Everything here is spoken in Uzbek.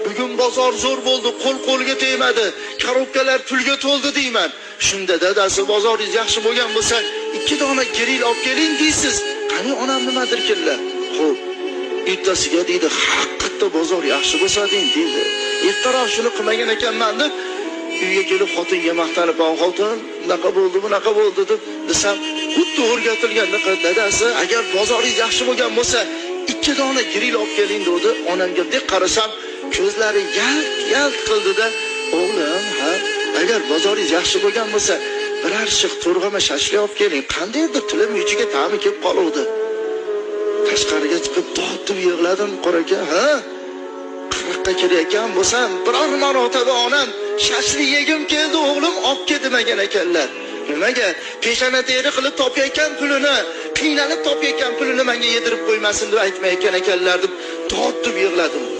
Bugun bozor zo'r bo'ldi, qo'l-qo'lga tegmadi, korobkalar pulga to'ldi deyman. Shunda dadasi bozoringiz yaxshi bo'lgan bo'lsa, 2 dona gril olib keling deysiz. Qani onam nimadirkinlar? Xo'p, ertasiga deydi, haqiqatda bozor yaxshi bo'lsa deydi. Ertaroq shuni qilmagan ekanman deb uyga kelib xotinga maqtanib, "Xotin, bunaqa bo'ldi, bunaqa bo'ldi" deb desam, xuddi o'rgatilganda dadasi, agar bozoringiz yaxshi bo'lgan bo'lsa, 2 dona gril olib keling dedi. Onamga deb qarasam, ko'zlari yalt qildi-da, "O'g'lim, ha, agar bozoringiz yaxshi bo'lgan bo'lsa, biror shiq to'rg'ama shashlik olib keling. Qandaydir tilim yuchiga ta'mi kelib qoluvdi." Tashqariga chiqib tortib yig'ladim, "Qoraka, ha? Qirqqa kelayotgan bo'lsam, biror marotaba onam shashlik yegim keldi, o'g'lim olib ket demagan ekanlar. Nimaga? Peshana teri qilib topayotgan pulini, qiynalib topayotgan pulini menga yedirib qo'ymasin deb aytmayotgan ekanlar" deb tortib yig'ladim.